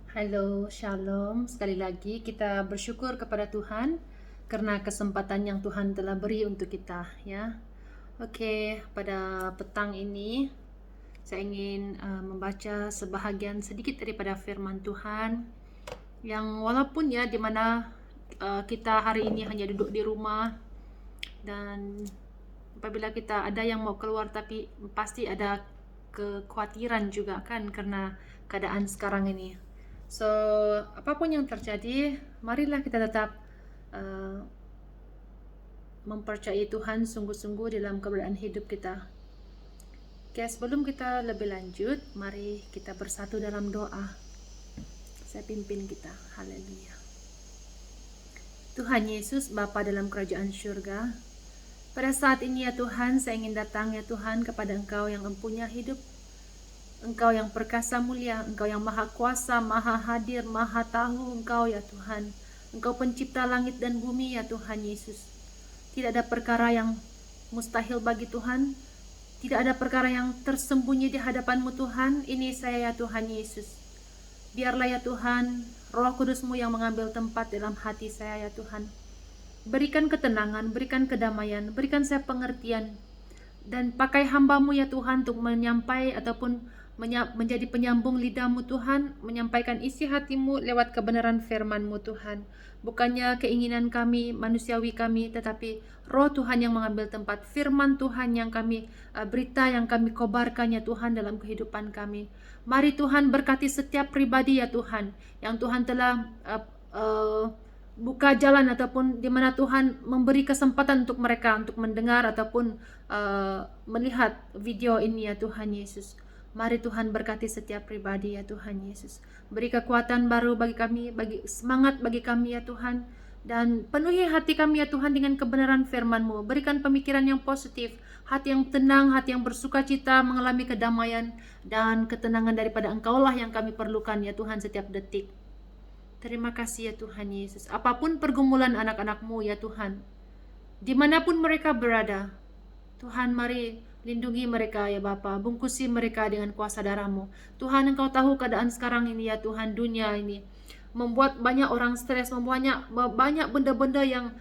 Halo, Shalom. Sekali lagi kita bersyukur kepada Tuhan karena kesempatan yang Tuhan telah beri untuk kita, ya. Oke, pada petang ini saya ingin membaca sebahagian sedikit daripada firman Tuhan yang walaupun ya dimana kita hari ini hanya duduk di rumah dan apabila kita ada yang mau keluar tapi pasti ada kekhawatiran juga kan karena keadaan sekarang ini. So, apapun yang terjadi, marilah kita tetap uh, mempercayai Tuhan sungguh-sungguh dalam keberadaan hidup kita. Oke, sebelum kita lebih lanjut, mari kita bersatu dalam doa. Saya pimpin kita. Haleluya. Tuhan Yesus, Bapa dalam kerajaan syurga, pada saat ini ya Tuhan, saya ingin datang ya Tuhan kepada Engkau yang empunya hidup, Engkau yang perkasa mulia, Engkau yang maha kuasa, maha hadir, maha tahu Engkau ya Tuhan. Engkau pencipta langit dan bumi ya Tuhan Yesus. Tidak ada perkara yang mustahil bagi Tuhan. Tidak ada perkara yang tersembunyi di hadapan-Mu Tuhan. Ini saya ya Tuhan Yesus. Biarlah ya Tuhan, Roh Kudus-Mu yang mengambil tempat dalam hati saya ya Tuhan. Berikan ketenangan, berikan kedamaian, berikan saya pengertian. Dan pakai hamba-Mu ya Tuhan untuk menyampaikan ataupun menjadi penyambung lidah-Mu Tuhan, menyampaikan isi hati-Mu lewat kebenaran firman-Mu Tuhan. Bukannya keinginan kami, manusiawi kami, tetapi Roh Tuhan yang mengambil tempat, firman Tuhan yang kami berita yang kami kobarkan ya Tuhan dalam kehidupan kami. Mari Tuhan berkati setiap pribadi ya Tuhan, yang Tuhan telah buka jalan ataupun di mana Tuhan memberi kesempatan untuk mereka untuk mendengar ataupun melihat video ini ya Tuhan Yesus. Mari Tuhan berkati setiap pribadi ya Tuhan Yesus. Beri kekuatan baru bagi kami, bagi semangat bagi kami ya Tuhan. Dan penuhi hati kami ya Tuhan dengan kebenaran firman-Mu. Berikan pemikiran yang positif, hati yang tenang, hati yang bersuka cita, mengalami kedamaian dan ketenangan daripada Engkau-lah yang kami perlukan ya Tuhan setiap detik. Terima kasih ya Tuhan Yesus. Apapun pergumulan anak-anak-Mu ya Tuhan, dimanapun mereka berada, Tuhan mari lindungi mereka ya Bapa, bungkusi mereka dengan kuasa darah-Mu. Tuhan, Engkau tahu keadaan sekarang ini ya Tuhan, dunia ini membuat banyak orang stres, membuat banyak benda-benda yang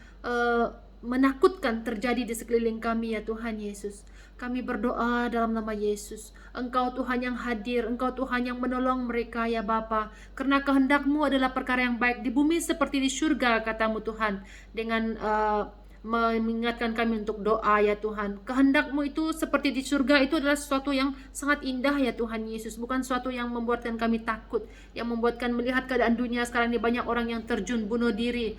menakutkan terjadi di sekeliling kami ya Tuhan Yesus. Kami berdoa dalam nama Yesus. Engkau Tuhan yang hadir, Engkau Tuhan yang menolong mereka ya Bapa. Karena kehendak-Mu adalah perkara yang baik di bumi seperti di surga, kata-Mu Tuhan. Dengan mengingatkan kami untuk doa ya Tuhan. Kehendak-Mu itu seperti di surga, itu adalah sesuatu yang sangat indah ya Tuhan Yesus. Bukan sesuatu yang membuatkan kami takut, yang membuatkan melihat keadaan dunia sekarang ini banyak orang yang terjun bunuh diri,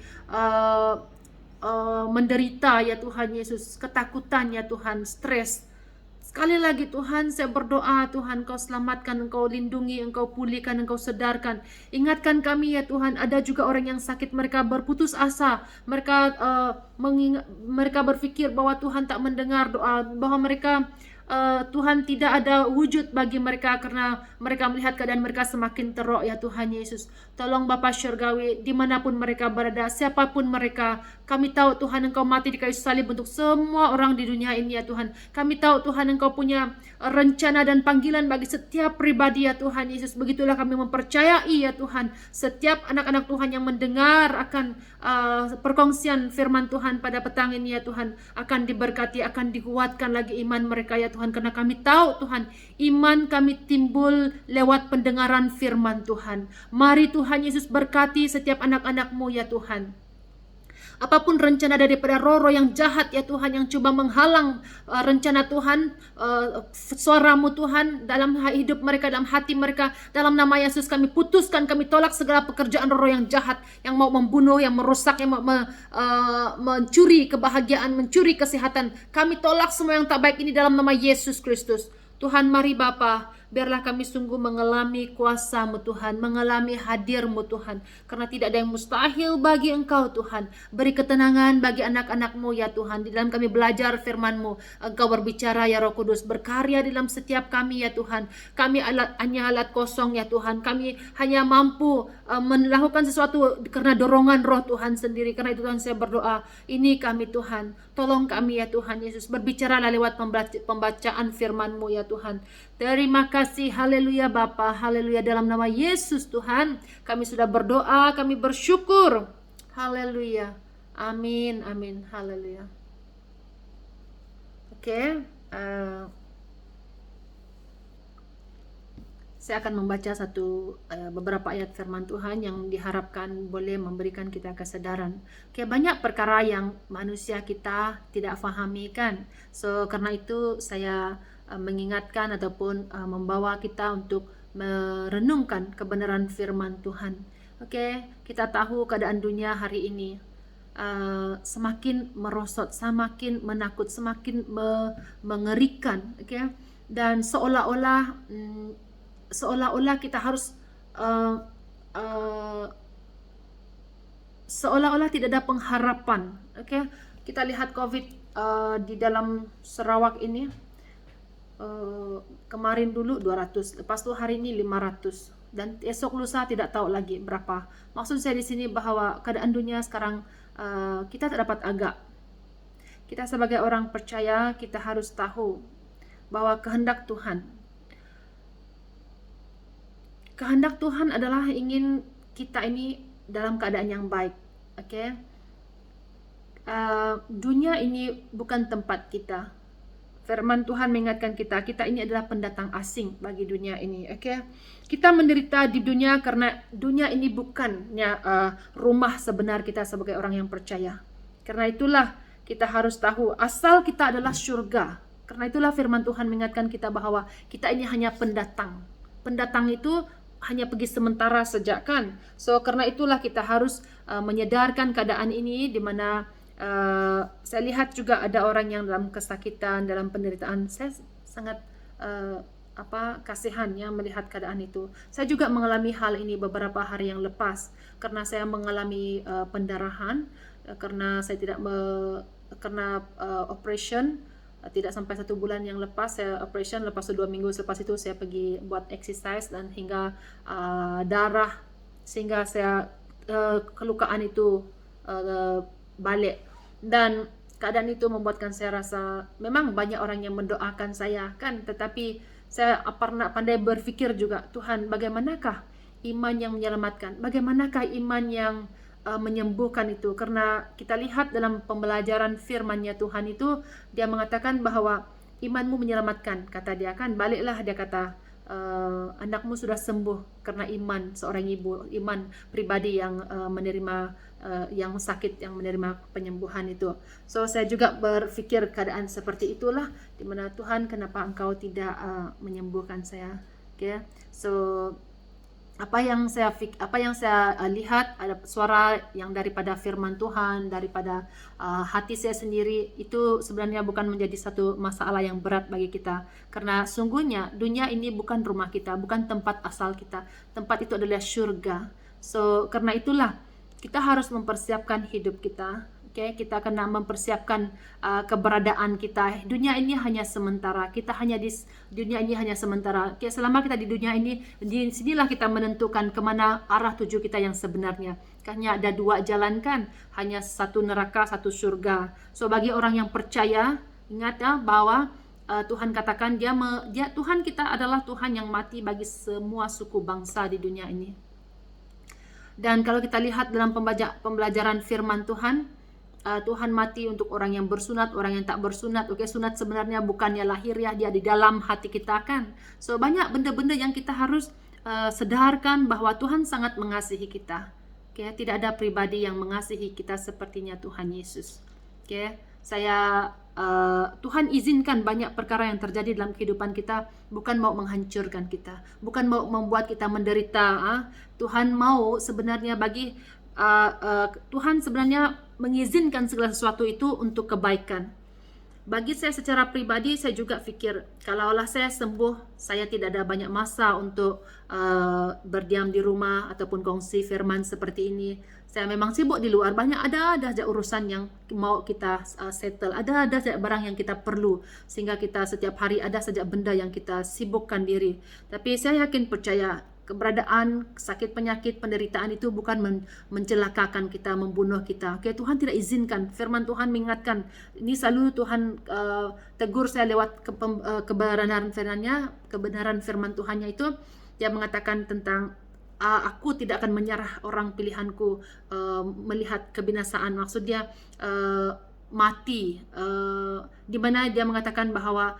menderita ya Tuhan Yesus, ketakutan ya Tuhan, stres. Sekali lagi Tuhan, saya berdoa Tuhan, Engkau selamatkan, Engkau lindungi, Engkau pulihkan, Engkau sedarkan. Ingatkan kami ya Tuhan, ada juga orang yang sakit, mereka berputus asa, mereka berpikir bahwa Tuhan tak mendengar doa, bahwa mereka Tuhan tidak ada wujud bagi mereka karena mereka melihat keadaan mereka semakin teruk ya Tuhan Yesus. Tolong Bapa Syurgawi, dimanapun mereka berada, siapapun mereka, kami tahu Tuhan Engkau mati di kayu salib untuk semua orang di dunia ini ya Tuhan. Kami tahu Tuhan Engkau punya rencana dan panggilan bagi setiap pribadi ya Tuhan Yesus. Begitulah kami mempercayai ya Tuhan, setiap anak-anak Tuhan yang mendengar akan perkongsian firman Tuhan pada petang ini ya Tuhan, akan diberkati, akan dikuatkan lagi iman mereka ya Tuhan. Karena kami tahu Tuhan, iman kami timbul lewat pendengaran firman Tuhan. Mari Tuhan Yesus berkati setiap anak-anak-Mu ya Tuhan. Apapun rencana daripada roh-roh yang jahat ya Tuhan, yang coba menghalang rencana Tuhan, suara-Mu Tuhan dalam hidup mereka, dalam hati mereka, dalam nama Yesus kami putuskan, kami tolak segala pekerjaan roh yang jahat, yang mau membunuh, yang merusak, yang mau mencuri kebahagiaan, mencuri kesehatan. Kami tolak semua yang tak baik ini dalam nama Yesus Kristus. Tuhan, mari Bapa, biarlah kami sungguh mengalami kuasa-Mu Tuhan, mengalami hadir-Mu Tuhan. Karena tidak ada yang mustahil bagi Engkau Tuhan. Beri ketenangan bagi anak-anak-Mu ya Tuhan. Di dalam kami belajar firman-Mu, Engkau berbicara ya Roh Kudus, berkarya di dalam setiap kami ya Tuhan. Kami hanya alat kosong ya Tuhan. Kami hanya mampu melakukan sesuatu karena dorongan Roh Tuhan sendiri. Karena itu Tuhan, saya berdoa, ini kami Tuhan. Tolong kami ya Tuhan Yesus, berbicaralah lewat pembacaan firman-Mu ya Tuhan. Terima kasih, haleluya Bapa, haleluya, dalam nama Yesus Tuhan, kami sudah berdoa, kami bersyukur, haleluya, amin, amin, haleluya. Oke, saya akan membaca beberapa ayat firman Tuhan yang diharapkan boleh memberikan kita kesadaran. Oke, banyak perkara yang manusia kita tidak fahami kan. So karena itu saya mengingatkan ataupun membawa kita untuk merenungkan kebenaran firman Tuhan. Oke, kita tahu keadaan dunia hari ini semakin merosot, semakin menakut, semakin mengerikan. Oke, dan seolah-olah kita harus seolah-olah tidak ada pengharapan. Oke, kita lihat COVID di dalam Sarawak ini. Kemarin dulu 200, lepas itu hari ini 500, dan esok lusa tidak tahu lagi berapa. Maksud saya di sini bahwa keadaan dunia sekarang kita tak dapat agak. Kita sebagai orang percaya, kita harus tahu bahwa kehendak Tuhan adalah ingin kita ini dalam keadaan yang baik. Oke, dunia ini bukan tempat kita. Firman Tuhan mengingatkan kita ini adalah pendatang asing bagi dunia ini. Oke, kita menderita di dunia karena dunia ini bukannya rumah sebenar kita sebagai orang yang percaya. Karena itulah kita harus tahu asal kita adalah surga. Karena itulah firman Tuhan mengingatkan kita bahwa kita ini hanya pendatang. Pendatang itu hanya pergi sementara saja kan. So karena itulah kita harus menyedarkan keadaan ini, di mana saya lihat juga ada orang yang dalam kesakitan, dalam penderitaan. Saya sangat kasihan ya melihat keadaan itu. Saya juga mengalami hal ini beberapa hari yang lepas, karena saya mengalami pendarahan, karena saya tidak karena operation. Tidak sampai 1 bulan yang lepas saya operation, lepas 2 minggu selepas itu saya pergi buat exercise dan hingga darah, sehingga saya kelukaan itu balik. Dan keadaan itu membuatkan saya rasa memang banyak orang yang mendoakan saya kan, tetapi saya pernah pandai berpikir juga, Tuhan, bagaimanakah iman yang menyelamatkan, bagaimanakah iman yang menyembuhkan itu. Karena kita lihat dalam pembelajaran firman-Nya Tuhan itu, dia mengatakan bahwa imanmu menyelamatkan, kata dia kan. Baliklah, dia kata, anakmu sudah sembuh karena iman seorang ibu, iman pribadi yang menerima yang sakit, yang menerima penyembuhan itu. So saya juga berpikir keadaan seperti itulah, di mana Tuhan, kenapa engkau tidak menyembuhkan saya? Okay? So apa yang saya lihat, ada suara yang daripada firman Tuhan, daripada hati saya sendiri, itu sebenarnya bukan menjadi satu masalah yang berat bagi kita. Karena sungguhnya dunia ini bukan rumah kita, bukan tempat asal kita. Tempat itu adalah surga. So karena itulah kita harus mempersiapkan hidup kita. Okay? Kita kena mempersiapkan keberadaan kita. Dunia ini hanya sementara. Kita hanya di dunia ini hanya sementara. Okay? Selama kita di dunia ini, di sinilah kita menentukan kemana arah tuju kita yang sebenarnya. Hanya ada 2 jalan kan, hanya satu neraka, satu surga. So bagi orang yang percaya, ingat ya bahwa Tuhan katakan Tuhan kita adalah Tuhan yang mati bagi semua suku bangsa di dunia ini. Dan kalau kita lihat dalam pembelajaran firman Tuhan, Tuhan mati untuk orang yang bersunat, orang yang tak bersunat. Oke, sunat sebenarnya bukannya lahiriah, dia di dalam hati kita kan. So banyak benda-benda yang kita harus sedarkan bahwa Tuhan sangat mengasihi kita. Oke, tidak ada pribadi yang mengasihi kita sepertinya Tuhan Yesus. Oke, Tuhan izinkan banyak perkara yang terjadi dalam kehidupan kita, bukan mau menghancurkan kita, bukan mau membuat kita menderita. Tuhan mau sebenarnya Tuhan sebenarnya mengizinkan segala sesuatu itu untuk kebaikan. Bagi saya secara pribadi, saya juga pikir, kalaulah saya sembuh, saya tidak ada banyak masa untuk berdiam di rumah ataupun kongsi firman seperti ini. Saya memang sibuk di luar, banyak ada saja urusan yang mau kita settle, ada saja barang yang kita perlu, sehingga kita setiap hari ada saja benda yang kita sibukkan diri. Tapi saya yakin percaya, keberadaan sakit penyakit penderitaan itu bukan mencelakakan kita, membunuh kita. Oke, Tuhan tidak izinkan. Firman Tuhan mengingatkan. Ini selalu Tuhan tegur saya lewat kebenaran firman Tuhannya itu. Dia mengatakan tentang aku tidak akan menyerah orang pilihanku melihat kebinasaan. Maksud dia mati, di mana dia mengatakan bahwa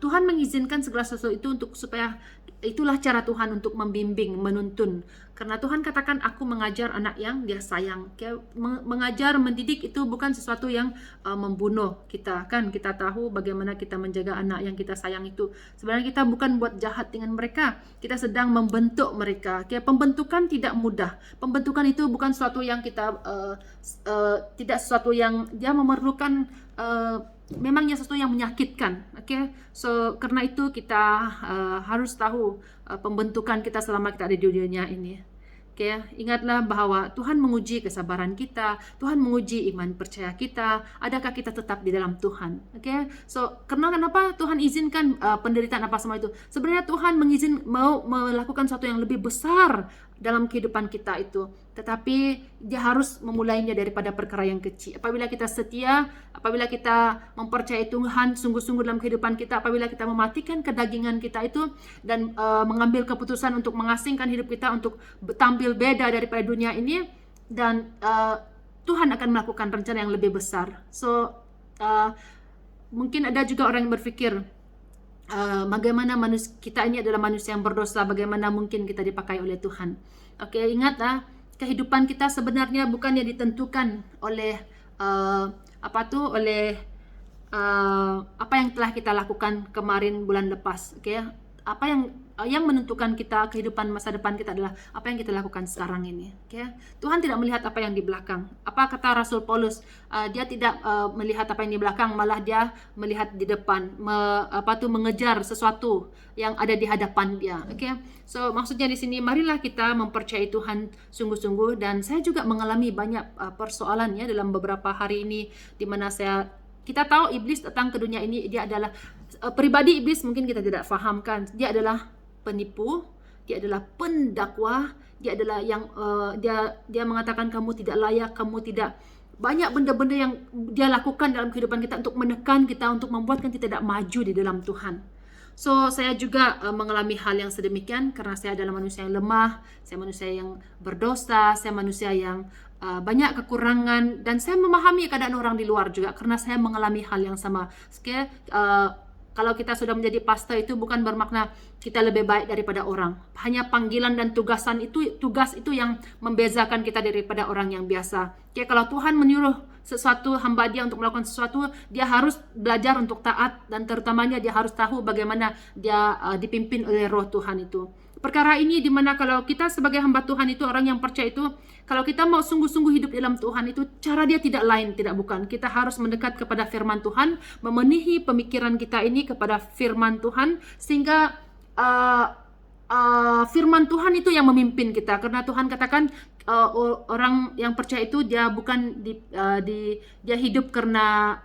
Tuhan mengizinkan segala sesuatu itu untuk supaya itulah cara Tuhan untuk membimbing, menuntun. Karena Tuhan katakan aku mengajar anak yang dia sayang. Mengajar, mendidik itu bukan sesuatu yang membunuh kita. Kan kita tahu bagaimana kita menjaga anak yang kita sayang itu. Sebenarnya kita bukan buat jahat dengan mereka. Kita sedang membentuk mereka. Pembentukan tidak mudah. Pembentukan itu bukan sesuatu yang kita tidak sesuatu yang dia memerlukan memangnya sesuatu yang menyakitkan. So karena itu kita harus tahu pembentukan kita selama kita ada di dunia ini. Ingatlah bahwa Tuhan menguji kesabaran kita, Tuhan menguji iman percaya kita, adakah kita tetap di dalam Tuhan. So kenapa Tuhan izinkan penderitaan apa semua itu? Sebenarnya Tuhan mau melakukan sesuatu yang lebih besar dalam kehidupan kita itu, tetapi dia harus memulainya daripada perkara yang kecil. Apabila kita setia, apabila kita mempercayai Tuhan sungguh-sungguh dalam kehidupan kita, apabila kita mematikan kedagingan kita itu dan mengambil keputusan untuk mengasingkan hidup kita untuk tampil beda daripada dunia ini, dan Tuhan akan melakukan rencana yang lebih besar. So mungkin ada juga orang yang berpikir bagaimana kita ini adalah manusia yang berdosa, bagaimana mungkin kita dipakai oleh Tuhan. Ingatlah, kehidupan kita sebenarnya bukannya ditentukan oleh apa yang telah kita lakukan kemarin bulan lepas. Apa yang menentukan kita kehidupan masa depan kita adalah apa yang kita lakukan sekarang ini. Tuhan tidak melihat apa yang di belakang. Apa kata Rasul Paulus? Dia tidak melihat apa yang di belakang, malah dia melihat di depan, mengejar sesuatu yang ada di hadapan dia. So maksudnya di sini marilah kita mempercayai Tuhan sungguh-sungguh, dan saya juga mengalami banyak persoalan ya dalam beberapa hari ini, di mana kita tahu iblis datang ke dunia ini, dia adalah pribadi iblis, mungkin kita tidak fahamkan. Dia adalah penipu, dia adalah pendakwa, dia adalah yang dia mengatakan kamu tidak layak, kamu tidak, banyak benda-benda yang dia lakukan dalam kehidupan kita untuk menekan kita, untuk membuatkan kita tidak maju di dalam Tuhan. So saya juga mengalami hal yang sedemikian karena saya adalah manusia yang lemah, saya manusia yang berdosa, saya manusia yang banyak kekurangan, dan saya memahami keadaan orang di luar juga karena saya mengalami hal yang sama. Kalau kita sudah menjadi pastor itu bukan bermakna kita lebih baik daripada orang. Hanya panggilan dan tugas itu yang membezakan kita daripada orang yang biasa. Kalau Tuhan menyuruh sesuatu hamba dia untuk melakukan sesuatu, dia harus belajar untuk taat, dan terutamanya dia harus tahu bagaimana dia dipimpin oleh Roh Tuhan itu. Perkara ini dimana kalau kita sebagai hamba Tuhan itu, orang yang percaya itu, kalau kita mau sungguh-sungguh hidup dalam Tuhan itu, cara dia tidak lain, tidak bukan. Kita harus mendekat kepada firman Tuhan, memenuhi pemikiran kita ini kepada firman Tuhan, sehingga firman Tuhan itu yang memimpin kita. Karena Tuhan katakan orang yang percaya itu dia bukan dia hidup karena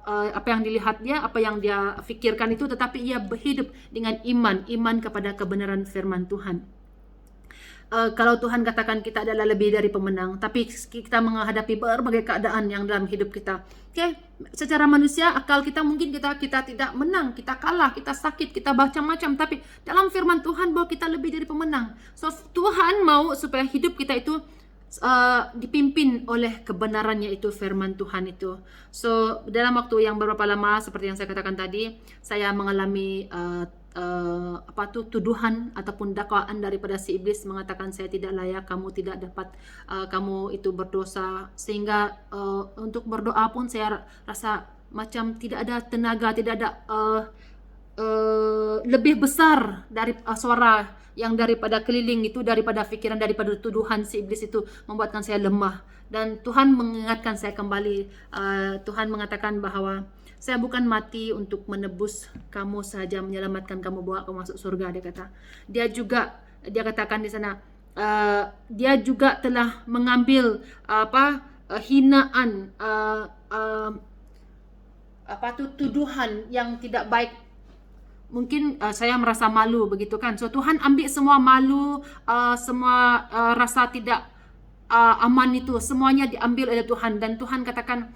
apa yang dilihat dia, apa yang dia pikirkan itu, tetapi ia berhidup dengan iman kepada kebenaran firman Tuhan. Kalau Tuhan katakan kita adalah lebih dari pemenang, tapi kita menghadapi berbagai keadaan yang dalam hidup kita. Secara manusia, akal kita mungkin kita tidak menang, kita kalah, kita sakit, kita macam-macam, tapi dalam firman Tuhan bahwa kita lebih dari pemenang. So Tuhan mau supaya hidup kita itu dipimpin oleh kebenarannya itu, firman Tuhan itu. So dalam waktu yang beberapa lama, seperti yang saya katakan tadi, saya mengalami tuduhan ataupun dakwaan daripada si iblis, mengatakan saya tidak layak, kamu tidak dapat, kamu itu berdosa, sehingga untuk berdoa pun saya rasa macam tidak ada tenaga, tidak ada lebih besar dari suara yang daripada keliling itu, daripada pikiran, daripada tuduhan si iblis itu membuatkan saya lemah. Dan Tuhan mengingatkan saya kembali, Tuhan mengatakan bahwa saya bukan mati untuk menebus kamu saja, menyelamatkan kamu, bawa kamu masuk surga, dia kata. Dia katakan di sana, dia juga telah mengambil hinaan, tuduhan yang tidak baik mungkin saya merasa malu begitu kan. So Tuhan ambil semua malu, semua rasa tidak aman itu, semuanya diambil oleh Tuhan, dan Tuhan katakan,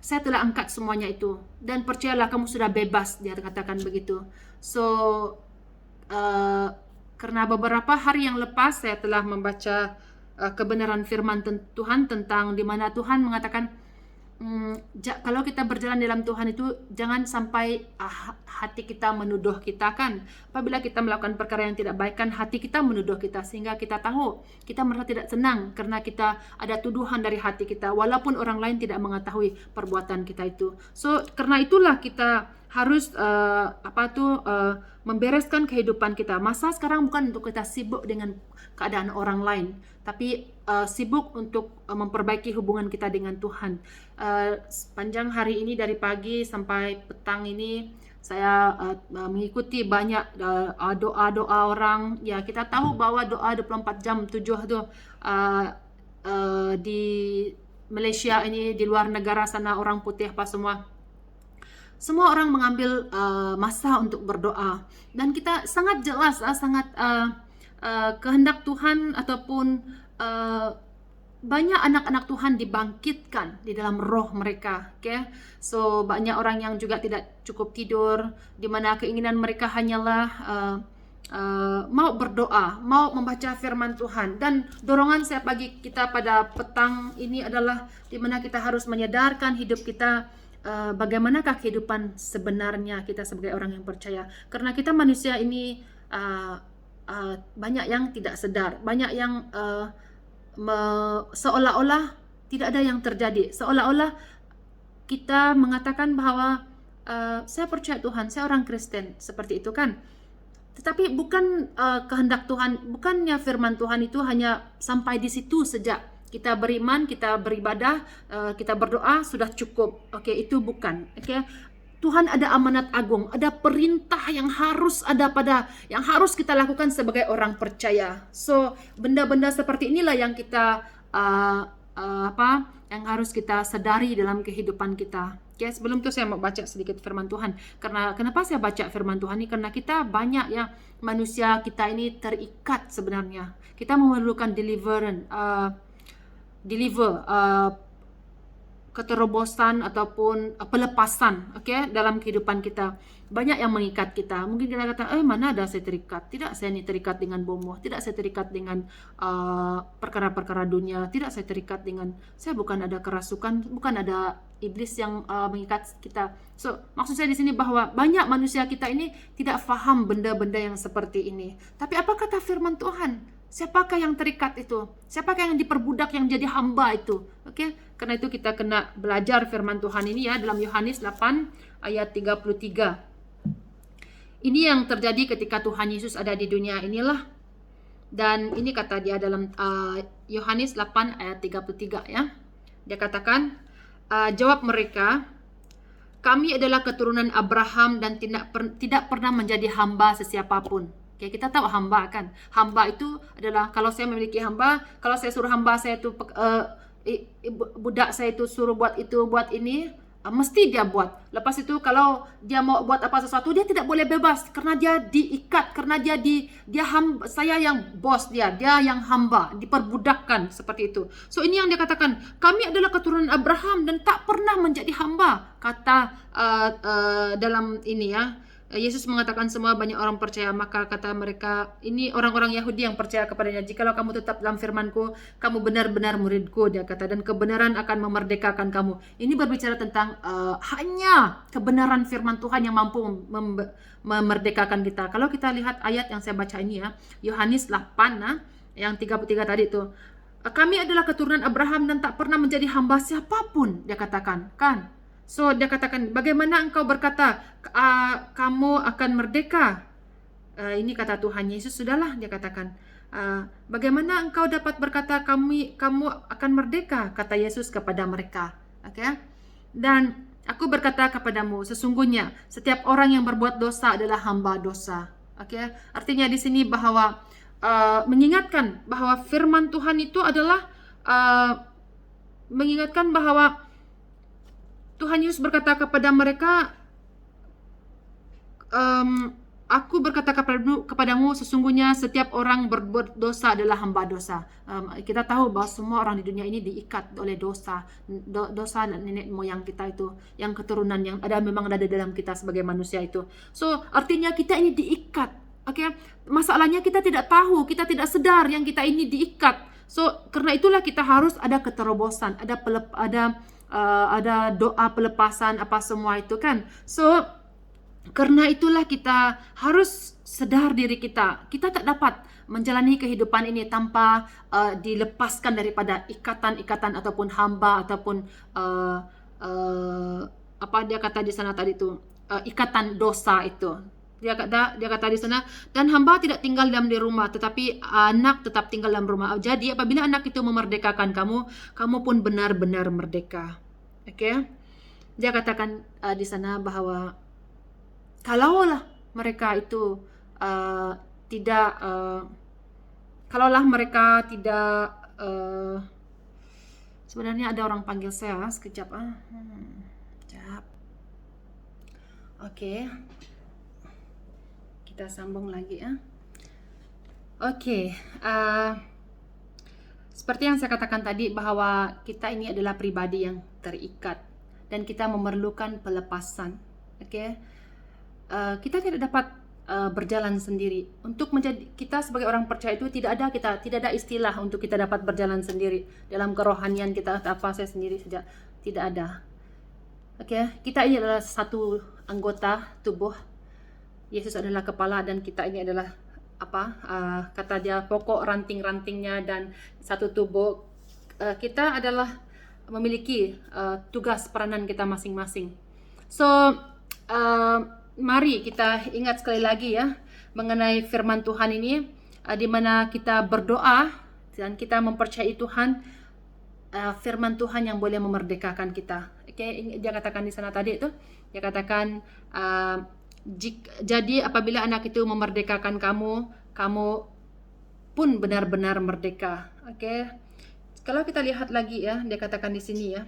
saya telah angkat semuanya itu, dan percayalah kamu sudah bebas, dia katakan begitu. So karena beberapa hari yang lepas saya telah membaca kebenaran firman Tuhan tentang di mana Tuhan mengatakan, kalau kita berjalan dalam Tuhan itu jangan sampai hati kita menuduh kita kan. Apabila kita melakukan perkara yang tidak baik kan hati kita menuduh kita, sehingga kita tahu kita merasa tidak senang karena kita ada tuduhan dari hati kita walaupun orang lain tidak mengetahui perbuatan kita itu. So karena itulah kita harus membereskan kehidupan kita. Masa sekarang bukan untuk kita sibuk dengan keadaan orang lain, tapi sibuk untuk memperbaiki hubungan kita dengan Tuhan. Sepanjang hari ini dari pagi sampai petang ini saya mengikuti banyak doa-doa orang. Ya, kita tahu bahwa doa 24 jam 7 itu di Malaysia ini, di luar negara sana, orang putih apa semua orang mengambil masa untuk berdoa, dan kita sangat jelas sangat kehendak Tuhan ataupun banyak anak-anak Tuhan dibangkitkan di dalam roh mereka. Okay? So banyak orang yang juga tidak cukup tidur, di mana keinginan mereka hanyalah mau berdoa, mau membaca firman Tuhan. Dan dorongan saya bagi kita pada petang ini adalah di mana kita harus menyadarkan hidup kita, bagaimanakah kehidupan sebenarnya kita sebagai orang yang percaya. Karena kita manusia ini banyak yang tidak sadar, banyak yang seolah-olah tidak ada yang terjadi, seolah-olah kita mengatakan bahwa saya percaya Tuhan, saya orang Kristen, seperti itu kan. Tetapi bukan kehendak Tuhan, bukannya firman Tuhan itu hanya sampai di situ sejak kita beriman, kita beribadah, kita berdoa sudah cukup. Oke, itu bukan. Oke. Tuhan ada amanat agung, ada perintah yang harus yang harus kita lakukan sebagai orang percaya. So, benda-benda seperti inilah yang kita yang harus kita sadari dalam kehidupan kita. Okay, sebelum itu saya mau baca sedikit firman Tuhan. Kenapa saya baca firman Tuhan ini? Karena kita banyak ya, manusia kita ini terikat sebenarnya. Kita memerlukan keterobosan ataupun pelepasan, dalam kehidupan kita. Banyak yang mengikat kita. Mungkin kita kata, mana ada saya terikat? Tidak, saya ini terikat dengan bomoh. Tidak, saya terikat dengan perkara-perkara dunia. Tidak, saya terikat dengan, saya bukan ada kerasukan, bukan ada iblis yang mengikat kita. So, maksud saya di sini bahwa banyak manusia kita ini tidak faham benda-benda yang seperti ini. Tapi apa kata firman Tuhan? Siapakah yang terikat itu? Siapakah yang diperbudak, yang jadi hamba itu? Karena itu kita kena belajar firman Tuhan ini ya, dalam Yohanes 8 ayat 33. Ini yang terjadi ketika Tuhan Yesus ada di dunia inilah. Dan ini kata dia dalam Yohanes 8 ayat 33 ya. Dia katakan, jawab mereka, kami adalah keturunan Abraham dan tidak pernah menjadi hamba sesiapapun. Kita tahu hamba kan. Hamba itu adalah, kalau saya memiliki hamba, kalau saya suruh hamba saya itu budak saya itu suruh buat itu, buat ini, mesti dia buat. Lepas itu kalau dia mau buat apa sesuatu, dia tidak boleh bebas karena dia diikat, karena dia hamba, saya yang bos dia yang hamba, diperbudakkan seperti itu. So ini yang dia katakan, kami adalah keturunan Abraham dan tak pernah menjadi hamba. Kata dalam ini ya, Yesus mengatakan semua banyak orang percaya, maka kata mereka, ini orang-orang Yahudi yang percaya kepadanya, jikalau kamu tetap dalam firman-Ku, kamu benar-benar murid-Ku, dia kata, dan kebenaran akan memerdekakan kamu. Ini berbicara tentang hanya kebenaran firman Tuhan yang mampu memerdekakan kita. Kalau kita lihat ayat yang saya baca ini ya, Yohanes 8 yang 33 tadi itu, kami adalah keturunan Abraham dan tak pernah menjadi hamba siapapun, dia katakan kan. So dia katakan, bagaimana engkau berkata kamu akan merdeka? Ini kata Tuhan Yesus, sudahlah, dia katakan, bagaimana engkau dapat berkata kamu akan merdeka? Kata Yesus kepada mereka. Dan aku berkata kepadamu, sesungguhnya setiap orang yang berbuat dosa adalah hamba dosa. Artinya di sini bahwa mengingatkan bahwa firman Tuhan itu adalah mengingatkan bahwa Tuhan Yesus berkata kepada mereka, Aku berkata kepadamu, sesungguhnya setiap orang berbuat dosa adalah hamba dosa. Kita tahu bahwa semua orang di dunia ini diikat oleh dosa. Dosa nenek moyang kita itu, yang keturunan yang memang ada di dalam kita sebagai manusia itu. So, artinya kita ini diikat. Oke, masalahnya kita tidak tahu, kita tidak sadar yang kita ini diikat. So, karena itulah kita harus ada keterobosan, ada doa pelepasan apa semua itu kan. So, karena itulah kita harus sadar diri kita. Kita tak dapat menjalani kehidupan ini tanpa dilepaskan daripada ikatan-ikatan ataupun hamba ataupun apa dia kata di sana tadi itu, ikatan dosa itu. Dia kata di sana, dan hamba tidak tinggal diam di rumah, tetapi anak tetap tinggal dalam rumah. Jadi apabila anak itu memerdekakan kamu, kamu pun benar-benar merdeka. Oke? Dia katakan di sana bahwa kalaulah mereka itu kalaulah mereka tidak sebenarnya ada orang panggil saya sekejap. Sekejap. Oke. Kita sambung lagi ya. Oke. Seperti yang saya katakan tadi bahwa kita ini adalah pribadi yang terikat dan kita memerlukan pelepasan. Oke. Kita tidak dapat berjalan sendiri. Untuk menjadi kita sebagai orang percaya itu tidak ada istilah untuk kita dapat berjalan sendiri dalam kerohanian kita. Apa saya sendiri saja tidak ada. Oke, kita ini adalah satu anggota tubuh. Yesus adalah kepala dan kita ini adalah kata dia pokok ranting-rantingnya dan satu tubuh. Kita adalah memiliki tugas peranan kita masing-masing. So mari kita ingat sekali lagi ya mengenai firman Tuhan ini, di mana kita berdoa dan kita mempercayai Tuhan, firman Tuhan yang boleh memerdekakan kita. Oke, dia katakan di sana tadi itu, dia katakan jadi apabila anak itu memerdekakan kamu, kamu pun benar-benar merdeka. Oke. Kalau kita lihat lagi ya, dia katakan di sini ya.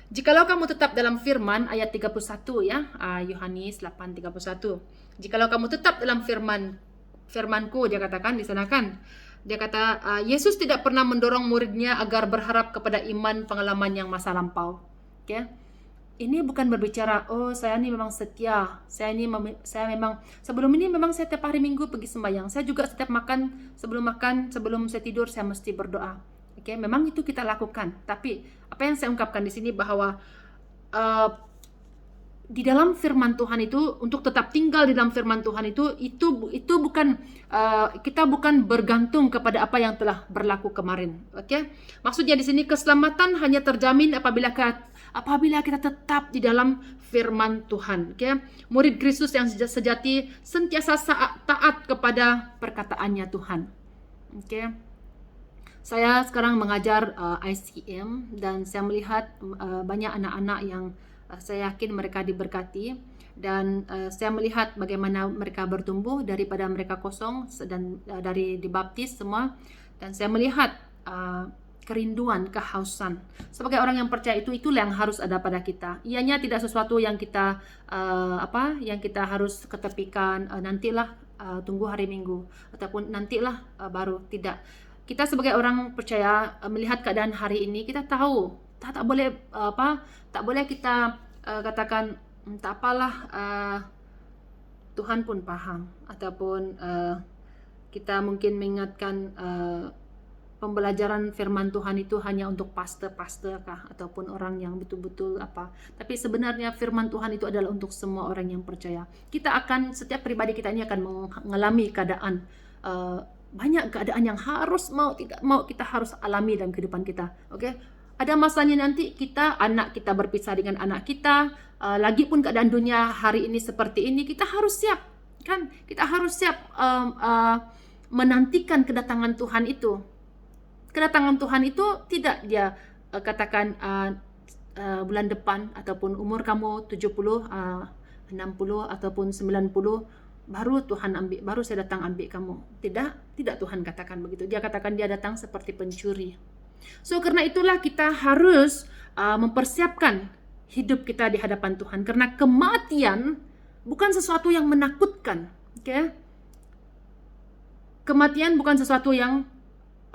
Jikalau kamu tetap dalam firman, ayat 31 ya, Yohanes 8:31. Jikalau kamu tetap dalam firmanku, dia katakan di sana kan. Dia kata Yesus tidak pernah mendorong muridnya agar berharap kepada iman pengalaman yang masa lampau. Oke. Ini bukan berbicara, oh saya ini memang setia, saya memang sebelum ini memang saya tiap hari Minggu pergi sembahyang. Saya juga setiap makan, sebelum saya tidur saya mesti berdoa. Oke, memang itu kita lakukan. Tapi apa yang saya ungkapkan di sini bahwa di dalam firman Tuhan itu, untuk tetap tinggal di dalam firman Tuhan itu bukan kita bukan bergantung kepada apa yang telah berlaku kemarin. Oke, maksudnya di sini keselamatan hanya terjamin apabila kita tetap di dalam firman Tuhan. Oke, murid Kristus yang sejati sentiasa taat kepada perkataannya Tuhan. Oke. Saya sekarang mengajar ICM dan saya melihat banyak anak-anak yang saya yakin mereka diberkati, dan saya melihat bagaimana mereka bertumbuh daripada mereka kosong dan dari dibaptis semua, dan saya melihat kerinduan, kehausan. Sebagai orang yang percaya itulah yang harus ada pada kita. Ianya tidak sesuatu yang kita yang kita harus ketepikan, nantilah tunggu hari Minggu ataupun nantilah baru, tidak. Kita sebagai orang percaya melihat keadaan hari ini, kita tahu tak boleh kita katakan tak apalah, Tuhan pun paham, ataupun kita mungkin mengingatkan pembelajaran firman Tuhan itu hanya untuk pastor kah ataupun orang yang betul-betul tapi sebenarnya firman Tuhan itu adalah untuk semua orang yang percaya. Setiap pribadi kita ini akan mengalami keadaan, banyak keadaan yang tidak mau kita harus alami dalam kehidupan kita. Oke? Ada masanya nanti anak kita berpisah dengan anak kita, lagi pun keadaan dunia hari ini seperti ini, kita harus siap kan? Kita harus siap menantikan kedatangan Tuhan itu. Kedatangan Tuhan itu tidak dia katakan bulan depan ataupun umur kamu 70, 60 ataupun 90 baru saya datang ambil kamu. Tidak Tuhan katakan begitu. Dia katakan dia datang seperti pencuri. So karena itulah kita harus mempersiapkan hidup kita di hadapan Tuhan, karena kematian bukan sesuatu yang menakutkan. Oke. Kematian bukan sesuatu yang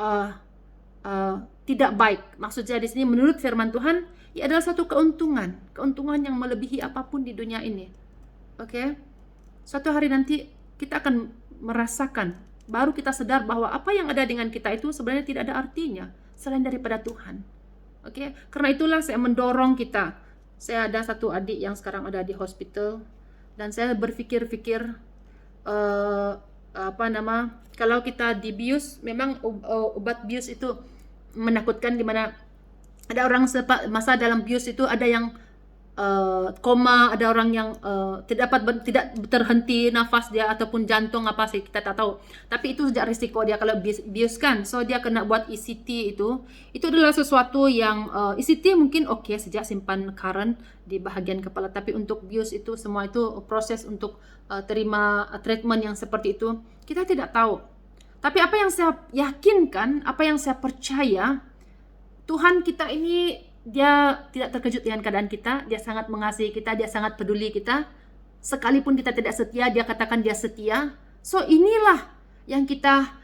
uh, tidak baik. Maksudnya di sini menurut firman Tuhan, ia adalah satu keuntungan yang melebihi apapun di dunia ini. Oke. Suatu hari nanti kita akan merasakan, baru kita sadar bahwa apa yang ada dengan kita itu sebenarnya tidak ada artinya selain daripada Tuhan. Oke. Karena itulah saya mendorong kita. Saya ada satu adik yang sekarang ada di hospital, dan saya berpikir-pikir kalau kita dibius, memang obat bius itu menakutkan, dimana ada orang masa dalam bius itu ada yang koma, ada orang yang tidak terhenti nafas dia ataupun jantung apa sih kita tak tahu. Tapi itu sejak risiko dia kalau bius kan, so dia kena buat ECT itu adalah sesuatu yang ECT mungkin oke sejak simpan current di bahagian kepala, tapi untuk bius itu semua itu proses untuk terima treatment yang seperti itu kita tidak tahu. Tapi apa yang saya yakinkan, apa yang saya percaya, Tuhan kita ini dia tidak terkejut dengan keadaan kita, dia sangat mengasihi kita, dia sangat peduli kita. Sekalipun kita tidak setia, dia katakan dia setia. So inilah yang kita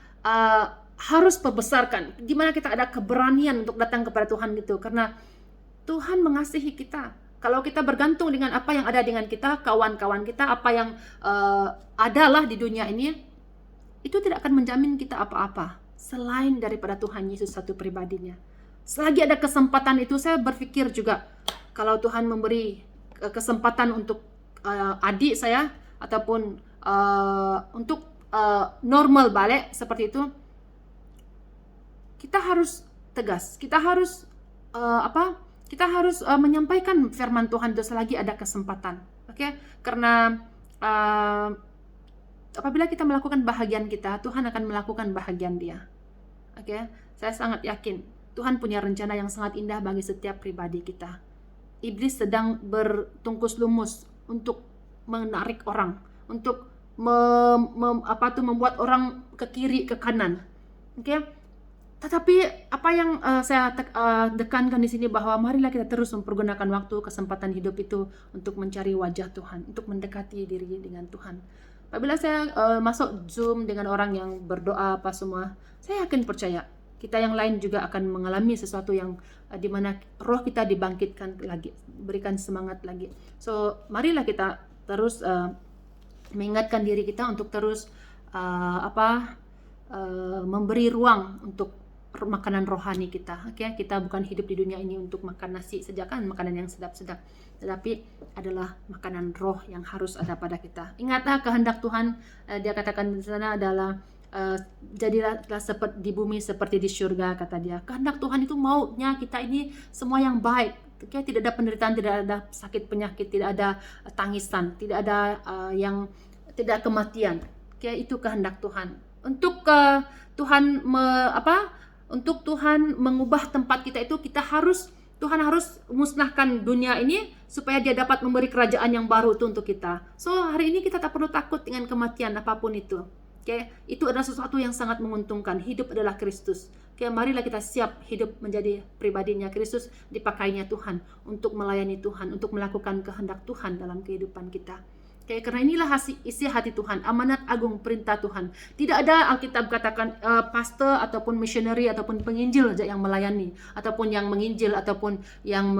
harus perbesarkan. Gimana kita ada keberanian untuk datang kepada Tuhan gitu, karena Tuhan mengasihi kita. Kalau kita bergantung dengan apa yang ada dengan kita, kawan-kawan kita, apa yang adalah di dunia ini, itu tidak akan menjamin kita apa-apa selain daripada Tuhan Yesus satu pribadinya. Selagi ada kesempatan itu, saya berpikir juga kalau Tuhan memberi kesempatan untuk adik saya ataupun untuk normal balik seperti itu, kita harus tegas, kita harus menyampaikan firman Tuhan itu selagi ada kesempatan. Oke? Karena apabila kita melakukan bahagian kita, Tuhan akan melakukan bahagian dia. Oke? Saya sangat yakin Tuhan punya rencana yang sangat indah bagi setiap pribadi kita. Iblis sedang bertungkus lumus untuk menarik orang, untuk membuat orang ke kiri, ke kanan. Oke? Tetapi apa yang saya tekankan di sini, bahwa marilah kita terus mempergunakan waktu, kesempatan hidup itu untuk mencari wajah Tuhan, untuk mendekati diri dengan Tuhan. Apabila saya masuk Zoom dengan orang yang berdoa apa semua, saya yakin percaya kita yang lain juga akan mengalami sesuatu yang di mana roh kita dibangkitkan lagi, berikan semangat lagi. So marilah kita terus mengingatkan diri kita untuk terus memberi ruang untuk makanan rohani kita. Okay? Kita bukan hidup di dunia ini untuk makan nasi saja kan, makanan yang sedap-sedap, tetapi adalah makanan roh yang harus ada pada kita. Ingatlah kehendak Tuhan, dia katakan di sana adalah jadilah seperti di bumi seperti di surga, kata dia. Kehendak Tuhan itu maunya kita ini semua yang baik. Okay? Tidak ada penderitaan, tidak ada sakit penyakit, tidak ada tangisan, tidak ada tidak kematian. Okay? Itu kehendak Tuhan. Untuk untuk Tuhan mengubah tempat kita itu, Tuhan harus musnahkan dunia ini supaya dia dapat memberi kerajaan yang baru itu untuk kita. So hari ini kita tak perlu takut dengan kematian apapun itu. Okay? Itu adalah sesuatu yang sangat menguntungkan. Hidup adalah Kristus. Okay? Marilah kita siap hidup menjadi pribadinya Kristus, dipakainya Tuhan untuk melayani Tuhan, untuk melakukan kehendak Tuhan dalam kehidupan kita. Okay? Karena inilah isi hati Tuhan, amanat agung perintah Tuhan. Tidak ada Alkitab katakan pastor ataupun missionary ataupun penginjil saja yang melayani, ataupun yang menginjil, ataupun yang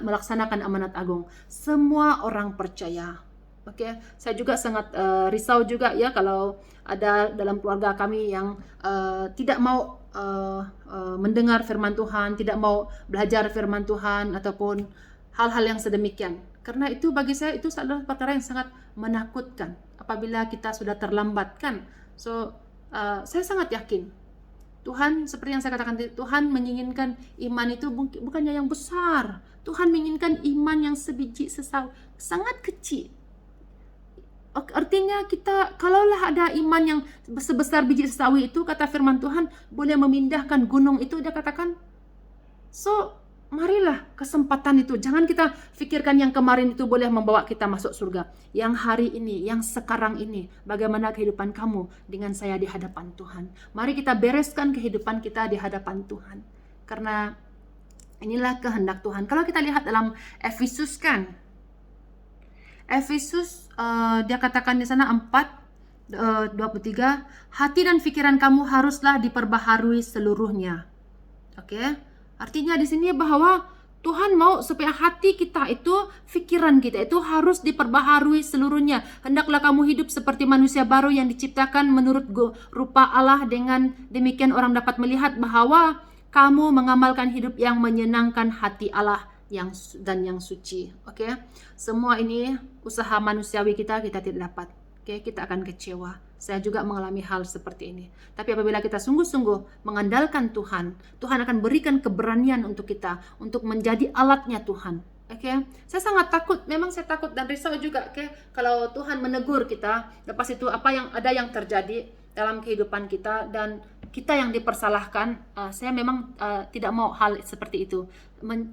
melaksanakan amanat agung. Semua orang percaya. Oke, saya juga sangat risau juga ya kalau ada dalam keluarga kami yang tidak mau mendengar firman Tuhan, tidak mau belajar firman Tuhan ataupun hal-hal yang sedemikian. Karena itu bagi saya itu adalah perkara yang sangat menakutkan apabila kita sudah terlambat kan. So saya sangat yakin Tuhan, seperti yang saya katakan, Tuhan menginginkan iman itu bukannya yang besar. Tuhan menginginkan iman yang sebiji sesawi, sangat kecil. Artinya kita, kalaulah ada iman yang sebesar biji sesawi itu, kata firman Tuhan, boleh memindahkan gunung itu, dia katakan. So, marilah kesempatan itu. Jangan kita pikirkan yang kemarin itu boleh membawa kita masuk surga. Yang hari ini, yang sekarang ini, bagaimana kehidupan kamu dengan saya di hadapan Tuhan. Mari kita bereskan kehidupan kita di hadapan Tuhan. Karena inilah kehendak Tuhan. Kalau kita lihat dalam Efesus kan, Efesus dia katakan di sana 4:23, hati dan pikiran kamu haruslah diperbaharui seluruhnya. Oke. Artinya di sini bahwa Tuhan mau supaya hati kita itu, pikiran kita itu harus diperbaharui seluruhnya. Hendaklah kamu hidup seperti manusia baru yang diciptakan menurut rupa Allah, dengan demikian orang dapat melihat bahwa kamu mengamalkan hidup yang menyenangkan hati Allah yang suci. Oke. Semua ini usaha manusiawi kita tidak dapat. Oke, kita akan kecewa. Saya juga mengalami hal seperti ini. Tapi apabila kita sungguh-sungguh mengandalkan Tuhan, Tuhan akan berikan keberanian untuk kita, untuk menjadi alatnya Tuhan. Oke, saya sangat takut. Memang saya takut dan risau juga. Oke, kalau Tuhan menegur kita, lepas itu apa yang terjadi dalam kehidupan kita dan kita yang dipersalahkan. Saya memang tidak mau hal seperti itu.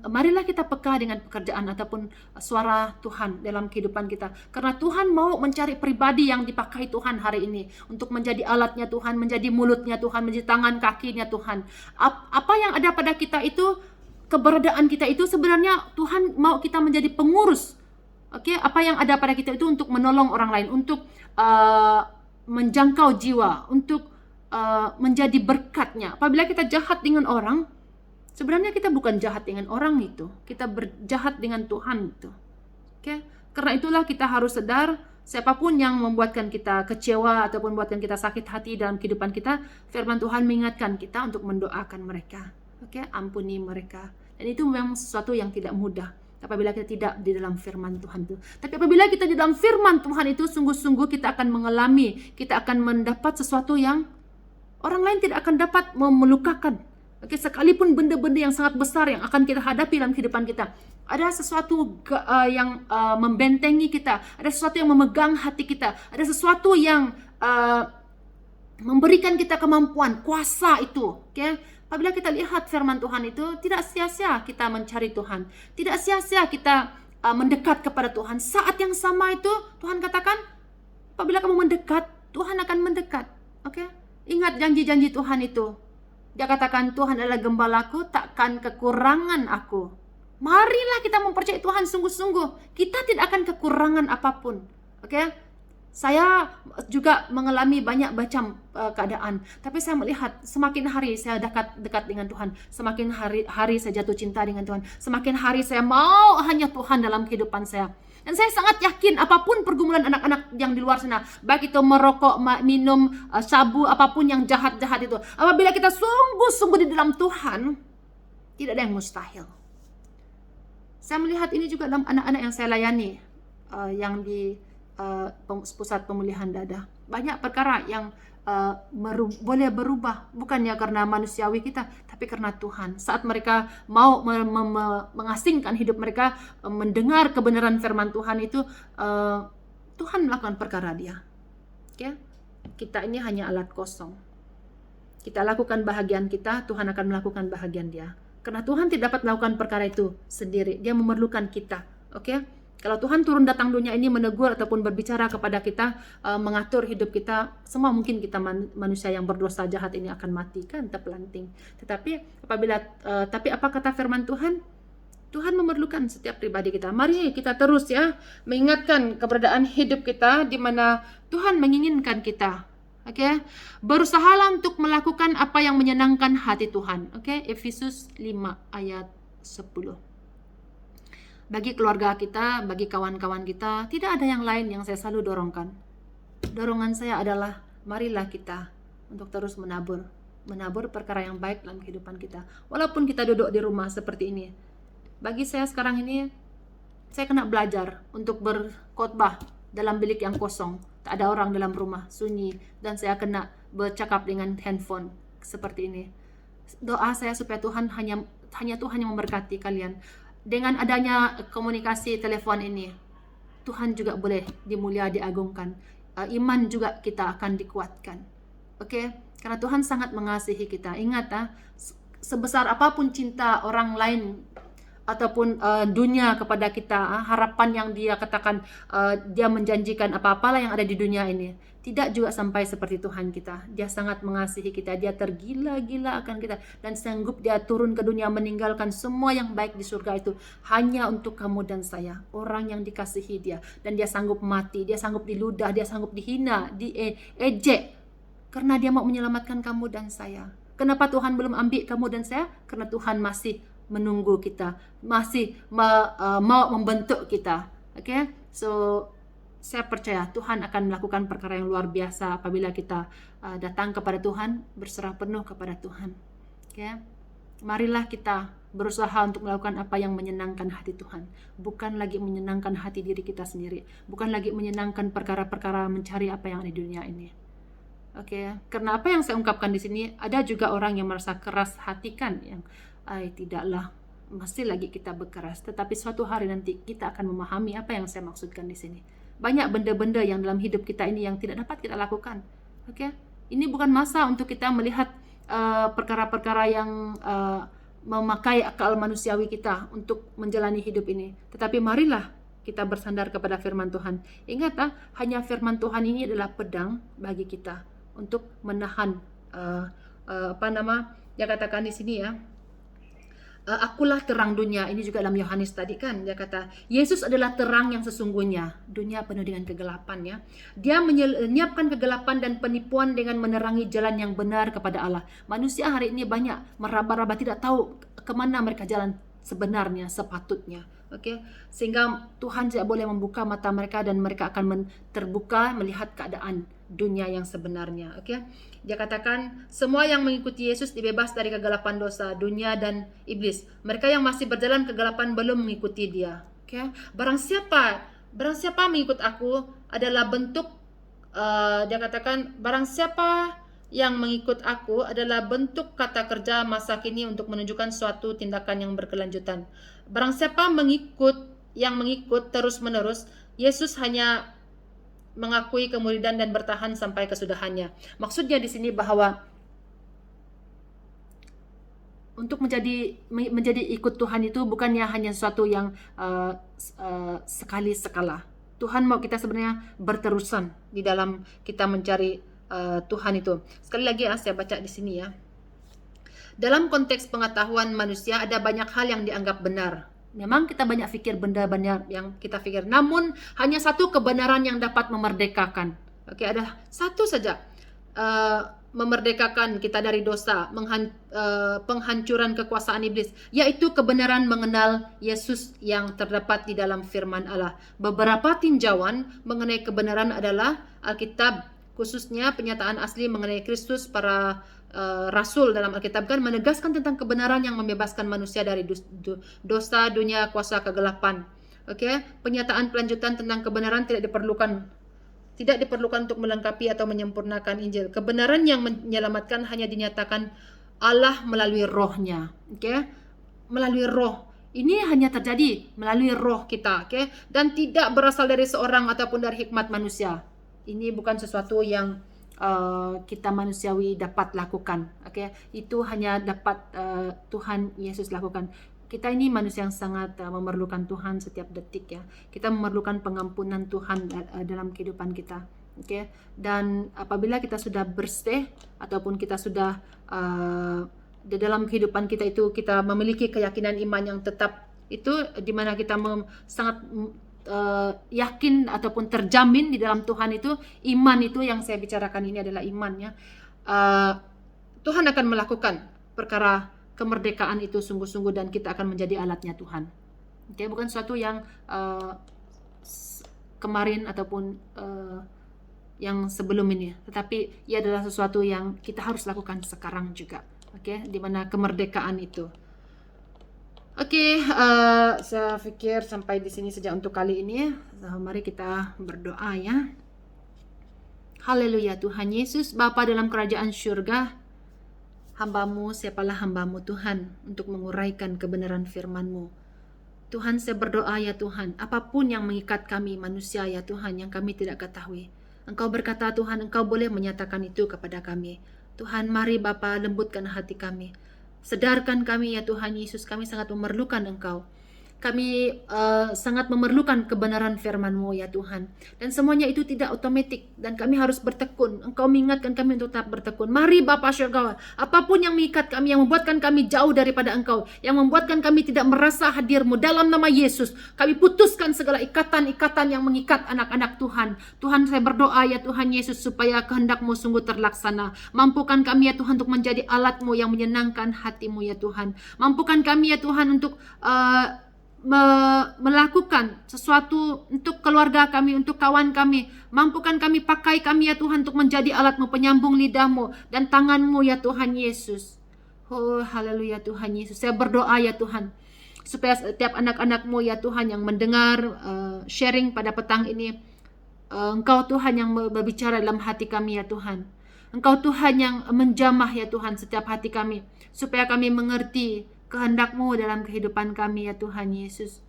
Marilah kita peka dengan pekerjaan ataupun suara Tuhan dalam kehidupan kita, karena Tuhan mau mencari pribadi yang dipakai Tuhan hari ini untuk menjadi alatnya Tuhan, menjadi mulutnya Tuhan, menjadi tangan kakinya Tuhan. Apa yang ada pada kita itu, keberadaan kita itu sebenarnya Tuhan mau kita menjadi pengurus. Oke, apa yang ada pada kita itu untuk menolong orang lain, untuk menjangkau jiwa, untuk menjadi berkatnya. Apabila kita jahat dengan orang, sebenarnya kita bukan jahat dengan orang itu, kita berjahat dengan Tuhan itu. Oke? Karena itulah kita harus sadar, siapapun yang membuatkan kita kecewa ataupun membuatkan kita sakit hati dalam kehidupan kita, firman Tuhan mengingatkan kita untuk mendoakan mereka. Oke? Ampuni mereka. Dan itu memang sesuatu yang tidak mudah apabila kita tidak di dalam firman Tuhan itu. Tapi apabila kita di dalam firman Tuhan itu, sungguh-sungguh kita akan mengalami, kita akan mendapat sesuatu yang orang lain tidak akan dapat melukakan. Oke, sekalipun benda-benda yang sangat besar yang akan kita hadapi dalam kehidupan kita, ada sesuatu yang membentengi kita, ada sesuatu yang memegang hati kita, ada sesuatu yang memberikan kita kemampuan, kuasa itu. Oke, apabila kita lihat firman Tuhan itu, tidak sia-sia kita mencari Tuhan, tidak sia-sia kita mendekat kepada Tuhan. Saat yang sama itu Tuhan katakan, apabila kamu mendekat, Tuhan akan mendekat. Oke, ingat janji-janji Tuhan itu. Dia katakan, Tuhan adalah gembalaku, takkan kekurangan aku. Marilah kita mempercayai Tuhan sungguh-sungguh. Kita tidak akan kekurangan apapun. Oke? Saya juga mengalami banyak macam keadaan. Tapi saya melihat semakin hari saya dekat dengan Tuhan. Semakin hari saya jatuh cinta dengan Tuhan. Semakin hari saya mau hanya Tuhan dalam kehidupan saya. Dan saya sangat yakin apapun pergumulan anak-anak yang di luar sana, baik itu merokok, minum, sabu, apapun yang jahat-jahat itu, apabila kita sungguh-sungguh di dalam Tuhan, tidak ada yang mustahil. Saya melihat ini juga dalam anak-anak yang saya layani, yang di pusat pemulihan dada. Banyak perkara yang boleh berubah, bukannya karena manusiawi kita, tapi karena Tuhan. Saat mereka mau mengasingkan hidup mereka, mendengar kebenaran firman Tuhan itu, Tuhan melakukan perkara dia. Okay? Kita ini hanya alat kosong. Kita lakukan bahagian kita, Tuhan akan melakukan bahagian dia. Karena Tuhan tidak dapat melakukan perkara itu sendiri, dia memerlukan kita. Oke? Kalau Tuhan turun datang dunia ini menegur ataupun berbicara kepada kita, mengatur hidup kita, semua mungkin kita manusia yang berdosa jahat ini akan mati, kan, terpelanting. Tetapi tapi apa kata firman Tuhan? Tuhan memerlukan setiap pribadi kita. Mari kita terus mengingatkan keberadaan hidup kita di mana Tuhan menginginkan kita. Oke? Berusahalah untuk melakukan apa yang menyenangkan hati Tuhan. Oke? Efesus 5 ayat 10. Bagi keluarga kita, bagi kawan-kawan kita, tidak ada yang lain yang saya selalu dorongkan. Dorongan saya adalah, marilah kita untuk terus menabur perkara yang baik dalam kehidupan kita. Walaupun kita duduk di rumah seperti ini. Bagi saya sekarang ini, saya kena belajar untuk berkhotbah dalam bilik yang kosong. Tak ada orang dalam rumah, sunyi. Dan saya kena bercakap dengan handphone seperti ini. Doa saya supaya Tuhan hanya Tuhan yang memberkati kalian. Dengan adanya komunikasi telepon ini, Tuhan juga boleh diagungkan. Iman juga kita akan dikuatkan. Oke? Karena Tuhan sangat mengasihi kita. Ingat, sebesar apapun cinta orang lain ataupun dunia kepada kita, harapan yang dia katakan, dia menjanjikan apa-apalah yang ada di dunia ini, tidak juga sampai seperti Tuhan kita. Dia sangat mengasihi kita, dia tergila-gila akan kita, dan sanggup dia turun ke dunia meninggalkan semua yang baik di surga itu hanya untuk kamu dan saya, orang yang dikasihi dia. Dan dia sanggup mati, dia sanggup diludah, dia sanggup dihina, diejek, karena dia mau menyelamatkan kamu dan saya. Kenapa Tuhan belum ambil kamu dan saya? Karena Tuhan masih menunggu kita, masih mau membentuk kita. Okay? So saya percaya Tuhan akan melakukan perkara yang luar biasa apabila kita datang kepada Tuhan, berserah penuh kepada Tuhan. Okay? Marilah kita berusaha untuk melakukan apa yang menyenangkan hati Tuhan, bukan lagi menyenangkan hati diri kita sendiri, bukan lagi menyenangkan perkara-perkara mencari apa yang ada di dunia ini. Oke, karena apa yang saya ungkapkan di sini, ada juga orang yang merasa keras hati kan, yang tidaklah, masih lagi kita berkeras, tetapi suatu hari nanti kita akan memahami apa yang saya maksudkan di sini. Banyak benda-benda yang dalam hidup kita ini yang tidak dapat kita lakukan. Oke, ini bukan masa untuk kita melihat perkara-perkara yang memakai akal manusiawi kita untuk menjalani hidup ini. Tetapi marilah kita bersandar kepada firman Tuhan. Ingat, hanya firman Tuhan ini adalah pedang bagi kita untuk menahan dia katakan di sini ya, akulah terang dunia. Ini juga dalam Yohanes tadi kan, dia kata Yesus adalah terang yang sesungguhnya. Dunia penuh dengan kegelapan ya. Dia menyiapkan kegelapan dan penipuan dengan menerangi jalan yang benar kepada Allah. Manusia hari ini banyak meraba-raba, tidak tahu kemana mereka jalan sebenarnya, sepatutnya. Oke, sehingga Tuhan tidak boleh membuka mata mereka dan mereka akan terbuka melihat keadaan dunia yang sebenarnya. Oke, dia katakan semua yang mengikuti Yesus dibebas dari kegelapan dosa, dunia dan iblis. Mereka yang masih berjalan kegelapan belum mengikuti Dia. Oke, barang siapa mengikut aku adalah bentuk dia katakan barang siapa yang mengikut aku adalah bentuk kata kerja masa kini untuk menunjukkan suatu tindakan yang berkelanjutan. Barang siapa yang mengikut terus-menerus, Yesus hanya mengakui kemuridan dan bertahan sampai kesudahannya. Maksudnya di sini bahwa untuk menjadi ikut Tuhan itu bukannya hanya sesuatu yang sekali-sekala. Tuhan mau kita sebenarnya berterusan di dalam kita mencari Tuhan itu. Sekali lagi saya baca di sini ya. Dalam konteks pengetahuan manusia ada banyak hal yang dianggap benar. Memang kita banyak fikir benda-benda yang kita fikir, namun hanya satu kebenaran yang dapat memerdekakan. Oke, ada satu saja memerdekakan kita dari dosa, penghancuran kekuasaan iblis, yaitu kebenaran mengenal Yesus yang terdapat di dalam firman Allah. Beberapa tinjauan mengenai kebenaran adalah Alkitab, khususnya penyataan asli mengenai Kristus. Para rasul dalam Alkitab kan menegaskan tentang kebenaran yang membebaskan manusia dari dosa, dunia, kuasa kegelapan. Oke, penyataan pelanjutan tentang kebenaran tidak diperlukan untuk melengkapi atau menyempurnakan Injil. Kebenaran yang menyelamatkan hanya dinyatakan Allah melalui Roh-Nya. Oke, melalui Roh. Ini hanya terjadi melalui Roh kita, oke, dan tidak berasal dari seorang ataupun dari hikmat manusia. Ini bukan sesuatu yang kita manusiawi dapat lakukan. Okay? Itu hanya dapat Tuhan Yesus lakukan. Kita ini manusia yang sangat memerlukan Tuhan setiap detik ya. Kita memerlukan pengampunan Tuhan dalam kehidupan kita. Okay? Dan apabila kita sudah bersih ataupun kita sudah di dalam kehidupan kita itu kita memiliki keyakinan iman yang tetap, itu di mana kita sangat yakin ataupun terjamin di dalam Tuhan itu. Iman itu yang saya bicarakan ini adalah imannya. Tuhan akan melakukan perkara kemerdekaan itu sungguh-sungguh dan kita akan menjadi alatnya Tuhan. Okay, bukan sesuatu yang kemarin ataupun yang sebelum ini, tetapi ia adalah sesuatu yang kita harus lakukan sekarang juga. Okay, di mana kemerdekaan itu. Oke, saya pikir sampai di sini saja untuk kali ini. Mari kita berdoa ya. Haleluya Tuhan Yesus, Bapa dalam kerajaan syurga, hamba-Mu, siapalah hamba-Mu Tuhan, untuk menguraikan kebenaran firman-Mu. Tuhan, saya berdoa ya Tuhan, apapun yang mengikat kami manusia ya Tuhan, yang kami tidak ketahui, Engkau berkata Tuhan, Engkau boleh menyatakan itu kepada kami. Tuhan, mari Bapa lembutkan hati kami. Sedarkan kami ya Tuhan Yesus, kami sangat memerlukan Engkau. Kami sangat memerlukan kebenaran firman-Mu ya Tuhan. Dan semuanya itu tidak otomatis dan kami harus bertekun. Engkau mengingatkan kami untuk tetap bertekun. Mari Bapa Surgawi, apapun yang mengikat kami, yang membuatkan kami jauh daripada Engkau, yang membuatkan kami tidak merasa hadir-Mu, dalam nama Yesus, kami putuskan segala ikatan-ikatan yang mengikat anak-anak Tuhan. Tuhan, saya berdoa ya Tuhan Yesus, supaya kehendak-Mu sungguh terlaksana. Mampukan kami ya Tuhan untuk menjadi alat-Mu yang menyenangkan hati-Mu ya Tuhan. Mampukan kami ya Tuhan untuk melakukan sesuatu untuk keluarga kami, untuk kawan kami. Mampukan kami, pakai kami ya Tuhan untuk menjadi alat-Mu, penyambung lidah-Mu dan tangan-Mu ya Tuhan Yesus. Oh haleluya Tuhan Yesus. Saya berdoa ya Tuhan, supaya setiap anak-anak-Mu ya Tuhan yang mendengar sharing pada petang ini, Engkau Tuhan yang berbicara dalam hati kami ya Tuhan. Engkau Tuhan yang menjamah ya Tuhan setiap hati kami, supaya kami mengerti kehendak-Mu dalam kehidupan kami ya Tuhan Yesus.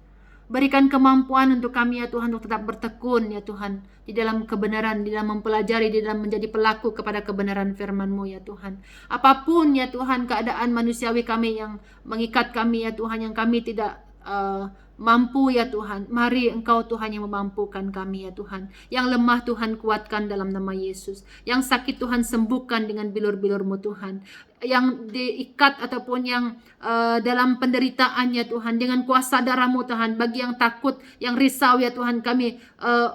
Berikan kemampuan untuk kami ya Tuhan, untuk tetap bertekun ya Tuhan, di dalam kebenaran, di dalam mempelajari, di dalam menjadi pelaku kepada kebenaran firman-Mu ya Tuhan. Apapun ya Tuhan keadaan manusiawi kami yang mengikat kami ya Tuhan, yang kami tidak mampu ya Tuhan, mari Engkau Tuhan yang memampukan kami ya Tuhan. Yang lemah Tuhan kuatkan dalam nama Yesus. Yang sakit Tuhan sembuhkan dengan bilur-bilur-Mu Tuhan. Yang diikat ataupun yang dalam penderitaan ya Tuhan, dengan kuasa darah-Mu Tuhan. Bagi yang takut, yang risau ya Tuhan, kami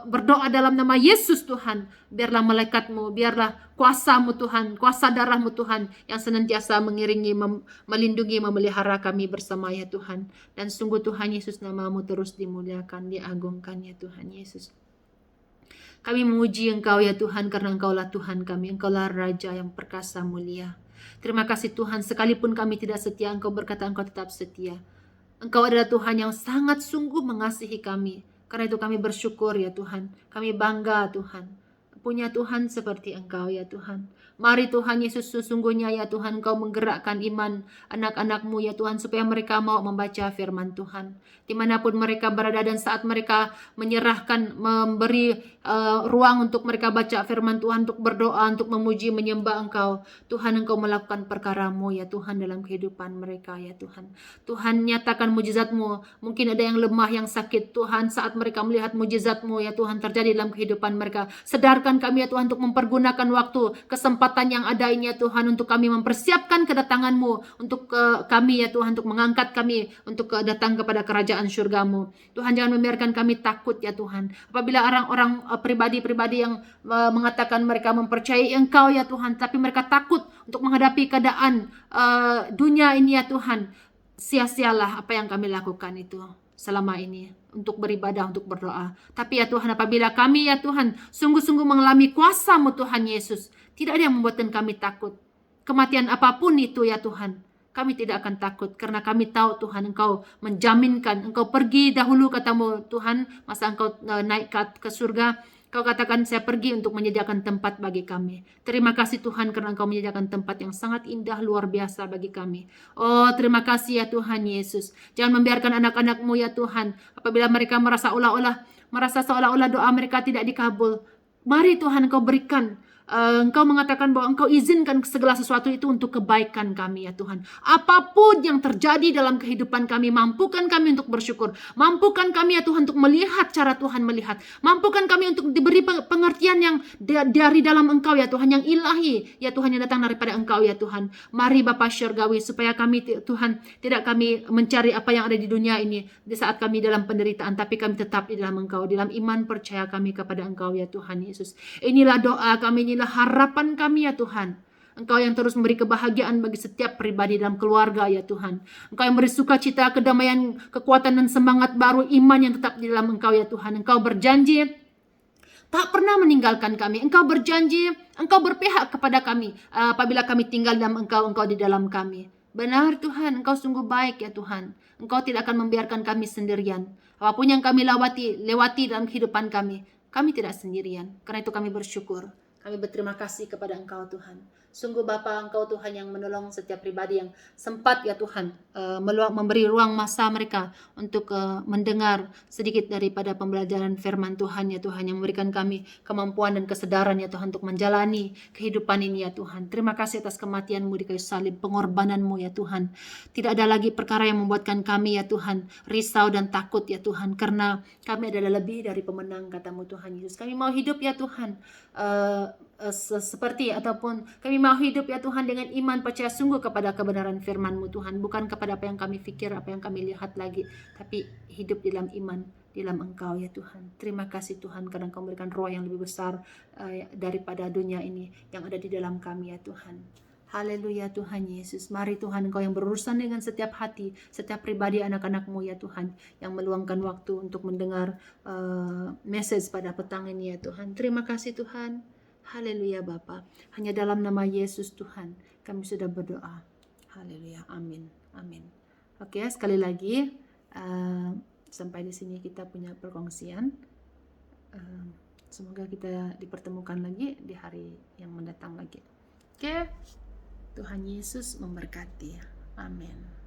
berdoa dalam nama Yesus Tuhan. Biarlah malaikat-Mu, biarlah kuasa-Mu Tuhan, kuasa darah-Mu Tuhan yang senantiasa mengiringi, melindungi, memelihara kami bersama ya Tuhan. Dan sungguh Tuhan Yesus, nama-Mu terus dimuliakan, diagungkan ya Tuhan Yesus. Kami memuji Engkau ya Tuhan, karena Engkaulah Tuhan kami, Engkaulah Raja yang perkasa mulia. Terima kasih Tuhan, sekalipun kami tidak setia, Engkau berkata Engkau tetap setia. Engkau adalah Tuhan yang sangat sungguh mengasihi kami. Karena itu kami bersyukur ya Tuhan, kami bangga Tuhan, punya Tuhan seperti Engkau ya Tuhan. Mari Tuhan Yesus, sesungguhnya ya Tuhan, Engkau menggerakkan iman anak-anak-Mu ya Tuhan, supaya mereka mau membaca firman Tuhan dimanapun mereka berada. Dan saat mereka menyerahkan, memberi ruang untuk mereka baca firman Tuhan, untuk berdoa, untuk memuji, menyembah Engkau, Tuhan, Engkau melakukan perkara-Mu ya Tuhan dalam kehidupan mereka ya Tuhan. Tuhan, nyatakan mujizat-Mu. Mungkin ada yang lemah, yang sakit Tuhan, saat mereka melihat mujizat-Mu ya Tuhan terjadi dalam kehidupan mereka, sedarkan kami ya Tuhan untuk mempergunakan waktu, kesempatan yang ada ini ya Tuhan, untuk kami mempersiapkan kedatangan-Mu, untuk kami ya Tuhan, untuk mengangkat kami untuk datang kepada kerajaan syurga-Mu. Tuhan, jangan membiarkan kami takut ya Tuhan. Apabila orang-orang pribadi-pribadi yang mengatakan mereka mempercayai Engkau ya Tuhan, tapi mereka takut untuk menghadapi keadaan dunia ini ya Tuhan, sia-sialah apa yang kami lakukan itu selama ini, untuk beribadah, untuk berdoa. Tapi ya Tuhan, apabila kami ya Tuhan sungguh-sungguh mengalami kuasa-Mu Tuhan Yesus, tidak ada yang membuatkan kami takut. Kematian apapun itu ya Tuhan, kami tidak akan takut, karena kami tahu Tuhan, Engkau menjaminkan. Engkau pergi dahulu, kata-Mu Tuhan, masa Engkau naik ke surga, Kau katakan, saya pergi untuk menyediakan tempat bagi kami. Terima kasih Tuhan, karena Engkau menyediakan tempat yang sangat indah, luar biasa bagi kami. Oh, terima kasih ya Tuhan Yesus. Jangan membiarkan anak-anak-Mu ya Tuhan, apabila mereka merasa seolah-olah doa mereka tidak dikabul. Mari Tuhan, Engkau berikan. Engkau mengatakan bahwa Engkau izinkan segala sesuatu itu untuk kebaikan kami ya Tuhan. Apapun yang terjadi dalam kehidupan kami, mampukan kami untuk bersyukur. Mampukan kami ya Tuhan untuk melihat cara Tuhan melihat. Mampukan kami untuk diberi pengertian yang dari dalam Engkau ya Tuhan, yang ilahi ya Tuhan, yang datang daripada Engkau ya Tuhan. Mari Bapa Syurgawi, supaya kami Tuhan tidak kami mencari apa yang ada di dunia ini di saat kami dalam penderitaan, tapi kami tetap di dalam Engkau, dalam iman percaya kami kepada Engkau ya Tuhan Yesus. Inilah doa kami, inilah harapan kami ya Tuhan. Engkau yang terus memberi kebahagiaan bagi setiap pribadi dalam keluarga ya Tuhan. Engkau yang beri sukacita, kedamaian, kekuatan dan semangat baru, iman yang tetap di dalam Engkau ya Tuhan. Engkau berjanji tak pernah meninggalkan kami. Engkau berjanji, Engkau berpihak kepada kami. Apabila kami tinggal dalam Engkau, Engkau di dalam kami. Benar Tuhan, Engkau sungguh baik ya Tuhan. Engkau tidak akan membiarkan kami sendirian. Apapun yang kami lewati dalam kehidupan kami tidak sendirian. Karena itu kami bersyukur. Kami berterima kasih kepada Engkau Tuhan. Sungguh Bapa, Engkau Tuhan yang menolong setiap pribadi yang sempat ya Tuhan memberi ruang masa mereka untuk mendengar sedikit daripada pembelajaran firman Tuhan ya Tuhan, yang memberikan kami kemampuan dan kesadaran ya Tuhan untuk menjalani kehidupan ini ya Tuhan. Terima kasih atas kematian-Mu di kayu salib, pengorbanan-Mu ya Tuhan. Tidak ada lagi perkara yang membuatkan kami ya Tuhan risau dan takut ya Tuhan, karena kami adalah lebih dari pemenang, kata-Mu Tuhan Yesus. Kami mau hidup ya Tuhan seperti ataupun kami mau hidup ya Tuhan dengan iman percaya sungguh kepada kebenaran firman-Mu Tuhan, bukan kepada apa yang kami pikir, apa yang kami lihat lagi, tapi hidup dalam iman dalam Engkau ya Tuhan. Terima kasih Tuhan karena Engkau memberikan roh yang lebih besar daripada dunia ini yang ada di dalam kami ya Tuhan. Haleluya Tuhan Yesus. Mari Tuhan, Engkau yang berurusan dengan setiap hati, setiap pribadi anak-anak-Mu ya Tuhan, yang meluangkan waktu untuk mendengar message pada petang ini ya Tuhan. Terima kasih Tuhan. Haleluya Bapa. Hanya dalam nama Yesus Tuhan kami sudah berdoa. Haleluya. Amin. Amin. Oke, sekali lagi sampai di sini kita punya perkongsian. Semoga kita dipertemukan lagi di hari yang mendatang lagi. Oke. Tuhan Yesus memberkati. Amin.